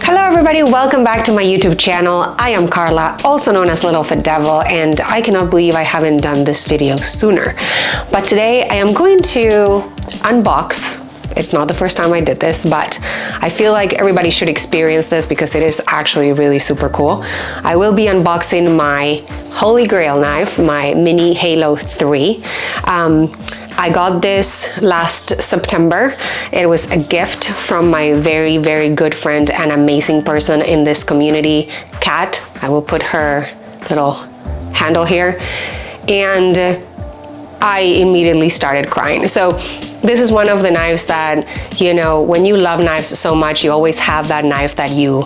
Hello everybody, welcome back to my YouTube channel. I am Carla, also known as LittleFitDevil, and I cannot believe I haven't done this video sooner. But today I am going to unbox. It's not the first time I did this, but I feel like everybody should experience this because it is actually really super cool. I will be unboxing my Holy Grail knife, my Mini Halo 3. I got this last September. It was a gift from my very, very good friend and amazing person in this community, Kat. I will put her little handle here. And I immediately started crying. So this is one of the knives that, you know, when you love knives so much, you always have that knife that you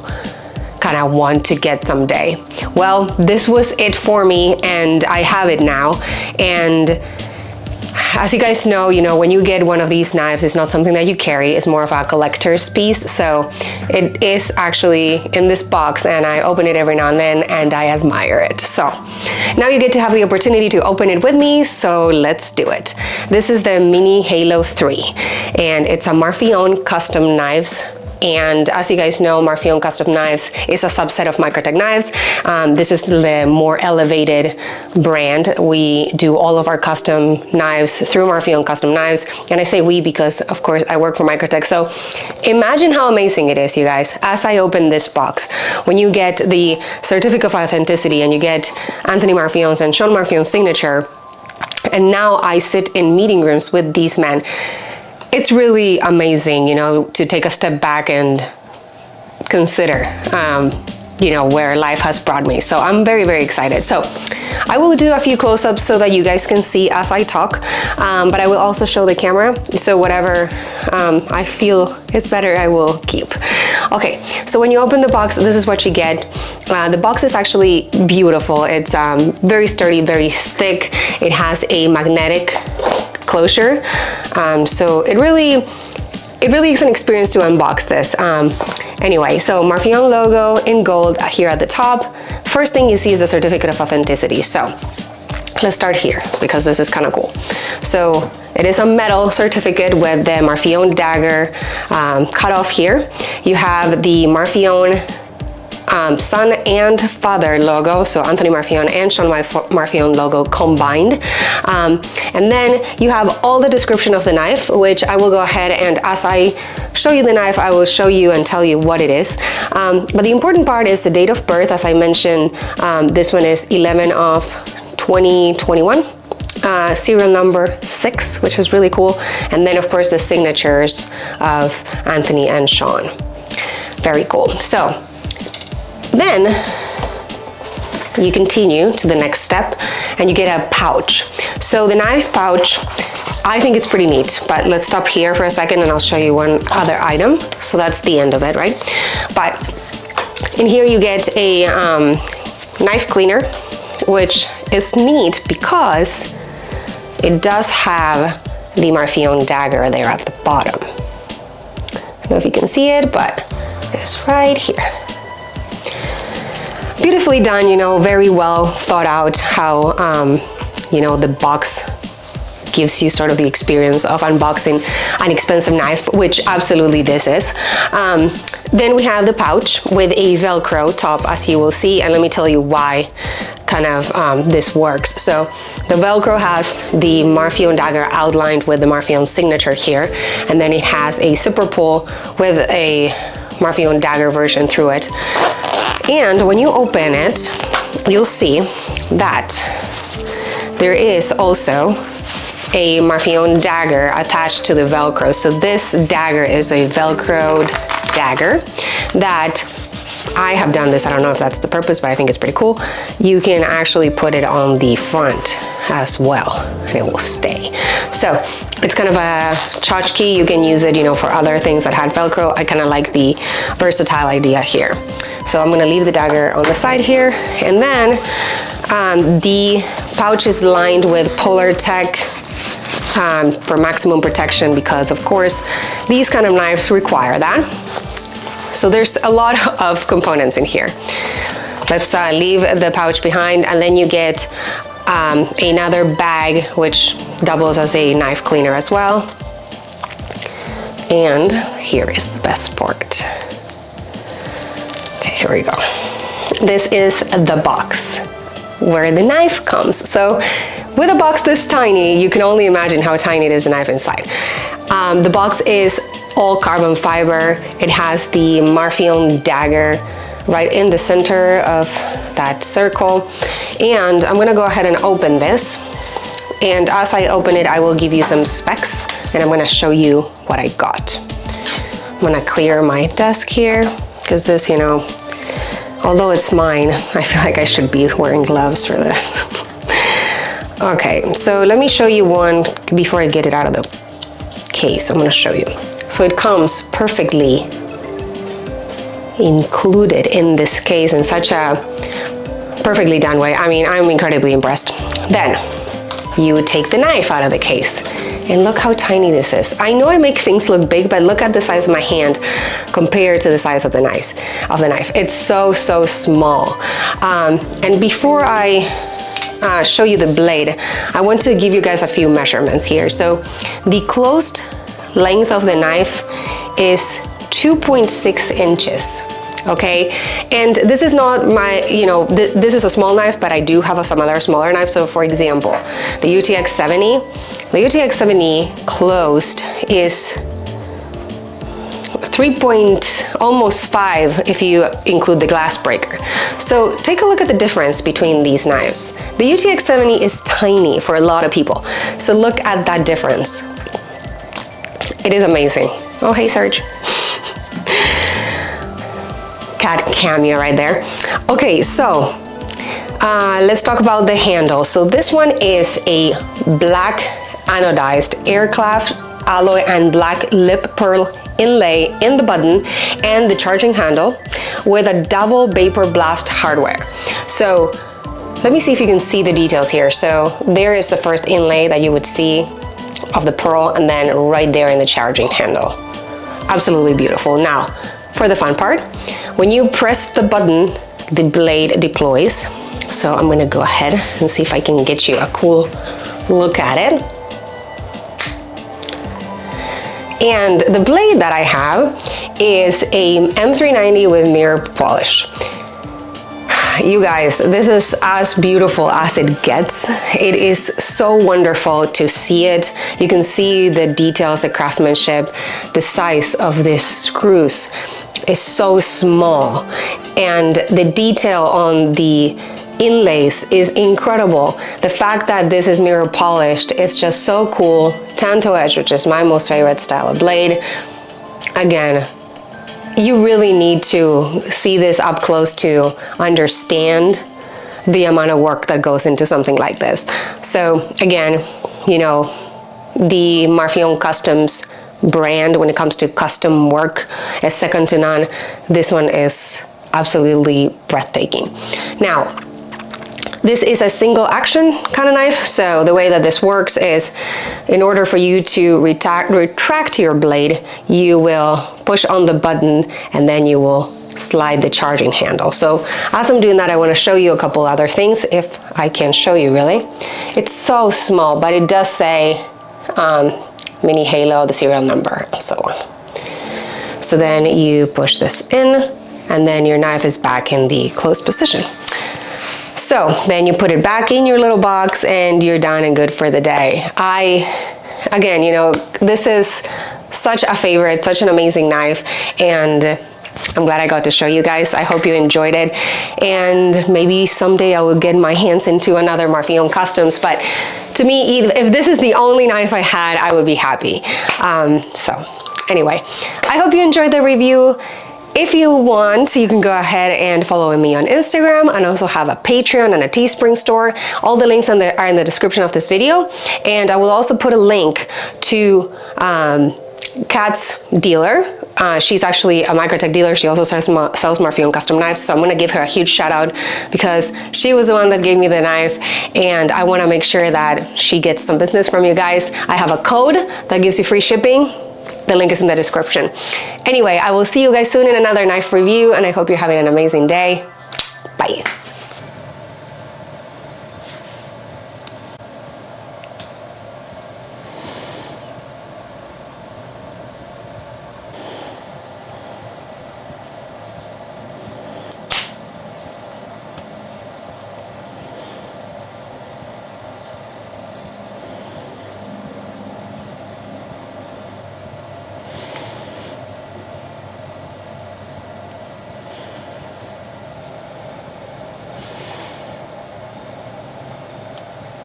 kind of want to get someday. Well, this was it for me, and I have it now. And as you guys know, when you get one of these knives, it's not something that you carry, it's more of a collector's piece. So it is actually in this box, and I open it every now and then, and I admire it. So now you get to have the opportunity to open it with me, so let's do it. This is the Mini Halo 3, and it's a Marfione Custom Knives. And as you guys know, Marfione Custom Knives is a subset of Microtech knives. This is the more elevated brand. We do all of our custom knives through Marfione Custom Knives. And I say we because, of course, I work for Microtech. So imagine how amazing it is, you guys, as I open this box. When you get the certificate of authenticity and you get Anthony Marfione's and Sean Marfione's signature, and now I sit in meeting rooms with these men. It's really amazing, to take a step back and consider, where life has brought me. So I'm very, very excited. So I will do a few close-ups so that you guys can see as I talk, but I will also show the camera. So whatever I feel is better, I will keep. Okay, so when you open the box, this is what you get. The box is actually beautiful. It's very sturdy, very thick. It has a magnetic closure, so it really is an experience to unbox this. Anyway, so Marfione logo in gold here at the top. First thing you see is the certificate of authenticity. So let's start here because this is kind of cool. So it is a metal certificate with the Marfione dagger cut off here. You have the Marfione son and father logo, so Anthony Marfione and Sean Marfione logo combined. And then you have all the description of the knife, which I will go ahead and as I show you the knife, I will show you and tell you what it is. But the important part is the date of birth. As I mentioned, this one is 11/20/21. Serial number 6, which is really cool. And then of course the signatures of Anthony and Sean. Very cool. So then you continue to the next step and you get a pouch. So the knife pouch, I think it's pretty neat, but let's stop here for a second and I'll show you one other item. So that's the end of it, right? But in here you get a knife cleaner, which is neat because it does have the Marfione dagger there at the bottom. I don't know if you can see it, but it's right here. Beautifully done, very well thought out how, the box gives you sort of the experience of unboxing an expensive knife, which absolutely this is. Then we have the pouch with a Velcro top, as you will see, and let me tell you why kind of this works. So the Velcro has the Marfione dagger outlined with the Marfione signature here, and then it has a zipper pull with a Marfione dagger version through it. And when you open it, you'll see that there is also a Marfione dagger attached to the Velcro. So this dagger is a Velcroed dagger that I have done this. I don't know if that's the purpose, but I think it's pretty cool. You can actually put it on the front as well, and it will stay. So it's kind of a tchotchke. You can use it, for other things that had Velcro. I kind of like the versatile idea here. So I'm gonna leave the dagger on the side here, and then the pouch is lined with Polartec for maximum protection because, of course, these kind of knives require that. So there's a lot of components in here. Let's leave the pouch behind, and then you get another bag which doubles as a knife cleaner as well. And here is the best part. here we go. This is the box where the knife comes. So with a box this tiny, you can only imagine how tiny it is, the knife inside. The box is all carbon fiber. It has the Marfione dagger right in the center of that circle. And I'm gonna go ahead and open this. And as I open it, I will give you some specs and I'm gonna show you what I got. I'm gonna clear my desk here because this, you know, although it's mine, I feel like I should be wearing gloves for this. Okay, so let me show you one before I get it out of the case. I'm gonna show you. So it comes perfectly included in this case in such a perfectly done way. I mean, I'm incredibly impressed. Then you take the knife out of the case and look how tiny this is. I know I make things look big, but look at the size of my hand compared to the size of the knife. It's so small. And before I show you the blade, I want to give you guys a few measurements here. So the closed length of the knife is 2.6 inches. Okay, and this is not my, you know, this is a small knife, but I do have some other smaller knives. So for example, the UTX-70 closed is almost 5 if you include the glass breaker. So take a look at the difference between these knives. The UTX-70 is tiny for a lot of people. So look at that difference. It is amazing. Oh, hey, Serge. Cat cameo right there. Okay, so let's talk about the handle. So this one is a black anodized aircraft alloy and black lip pearl inlay in the button and the charging handle with a double vapor blast hardware. So let me see if you can see the details here. So there is the first inlay that you would see of the pearl, and then right there in the charging handle. Absolutely beautiful. Now, for the fun part, when you press the button, the blade deploys. So I'm gonna go ahead and see if I can get you a cool look at it. And the blade that I have is a M390 with mirror polish. You guys, this is as beautiful as it gets. It is so wonderful to see it. You can see the details, the craftsmanship, the size of these screws is so small. And the detail on the inlays is incredible. The fact that this is mirror polished is just so cool. Tanto edge, which is my most favorite style of blade. Again, you really need to see this up close to understand the amount of work that goes into something like this. So again, you know, the Marfione Customs brand when it comes to custom work is second to none. This one is absolutely breathtaking. Now, this is a single action kind of knife. So the way that this works is in order for you to retract your blade, you will push on the button and then you will slide the charging handle. So as I'm doing that, I want to show you a couple other things, if I can show you really. It's so small, but it does say Mini Halo, the serial number, and so on. So then you push this in and then your knife is back in the closed position. So then you put it back in your little box and you're done and good for the day. Again, you know, this is such a favorite, such an amazing knife, and I'm glad I got to show you guys. I hope you enjoyed it, and maybe someday I will get my hands into another Marfione Customs, but to me, if this is the only knife I had, I would be happy. So anyway, I hope you enjoyed the review. If you want, you can go ahead and follow me on Instagram, and also have a Patreon and a Teespring store. All the links are in the description of this video. And I will also put a link to Kat's dealer. She's actually a Microtech dealer. She also sells Marfione Custom Knives. So I'm gonna give her a huge shout out because she was the one that gave me the knife, and I wanna make sure that she gets some business from you guys. I have a code that gives you free shipping. The link is in the description. Anyway, I will see you guys soon in another knife review, and I hope you're having an amazing day. Bye.